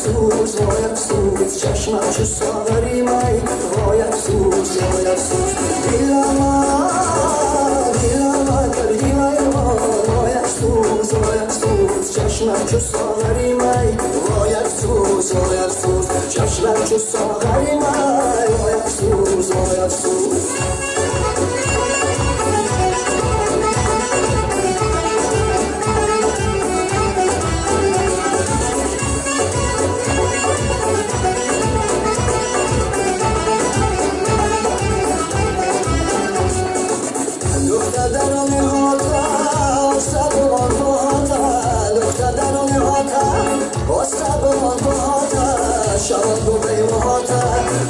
افسوس چشمم چو ساغری مای وای افسوس دلما کردی وای افسوس چشمم چو ساغری مای وای افسوس چشمم چو ساغری مای وای افسوس شبان با قیماتا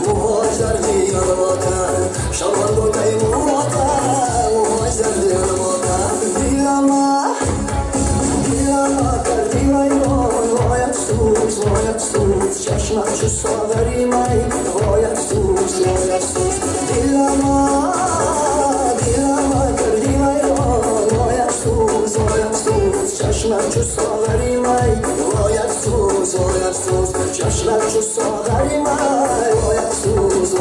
موهاش در قیاماتا شبان با قیماتا موهاش در قیاماتا دیلما کردی وای افسوس چشمم چو ساغری مای وای افسوس دیلما کردی وای افسوس چشمم چو ساغری مای وای افسوس چشمم چو ساغری مای وای افسوس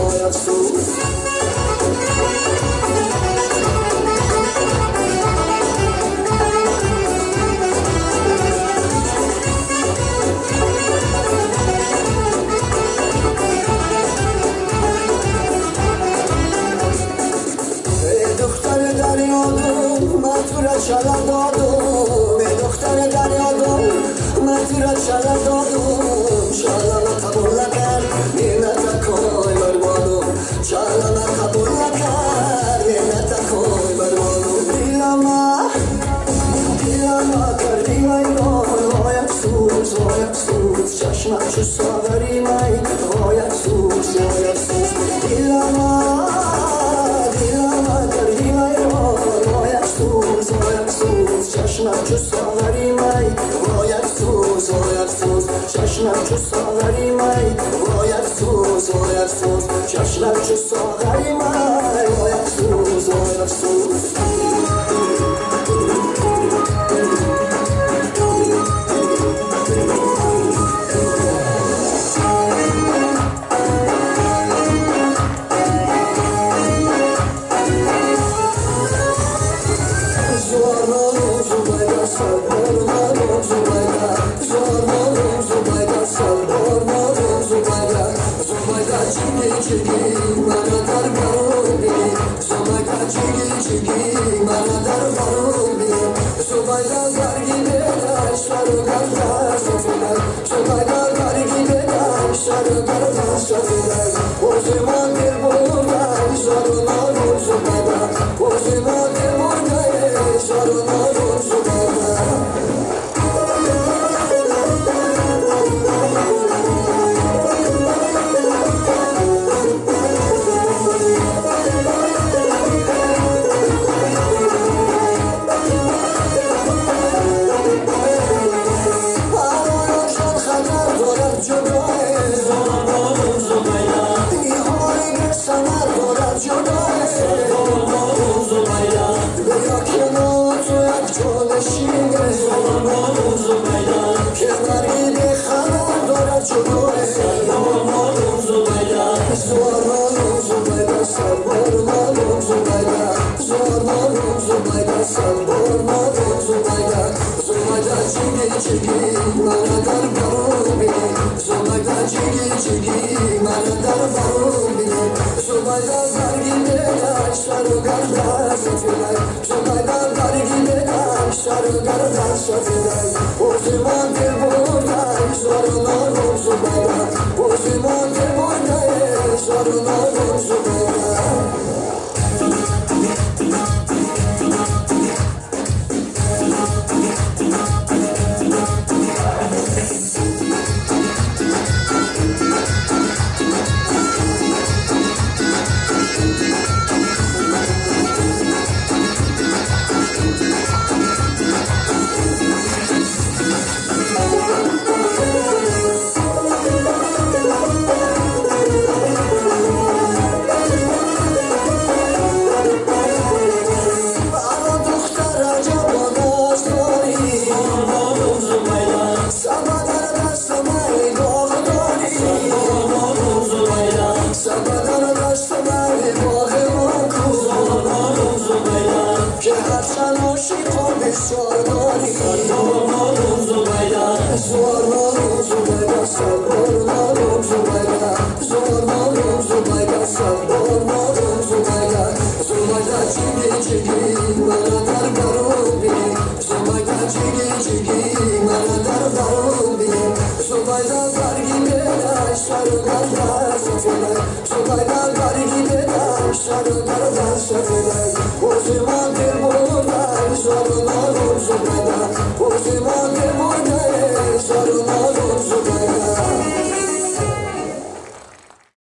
دختر دریادم من تو را شلم دادم دختر دریادم من تو را شلم دادم شلم قبول نکرد منت کای بربادم شلم قبول نکرد منت کای بربادم دیلما کردی وای افسوس چشمم چو ساغری مای وای افسوس دیلما کردی وای افسوس چشمم چو ساغری مای وای افسوس چشمم چو ساغری مای وای افسوس چشمم چو ساغری مای وای افسوس Zorlarım Zubayda, zorlarım Zubayda, sabırlarım Zubayda, zorlarım Zubayda, sabırlarım Zubayda, Zubayda çigi çigi, maradar garım beni, Zubayda çigi çigi, maradar garım beni, Zubayda gar gibi sarılarlar satılar, Zubayda gar gibi sarılarlar satılar.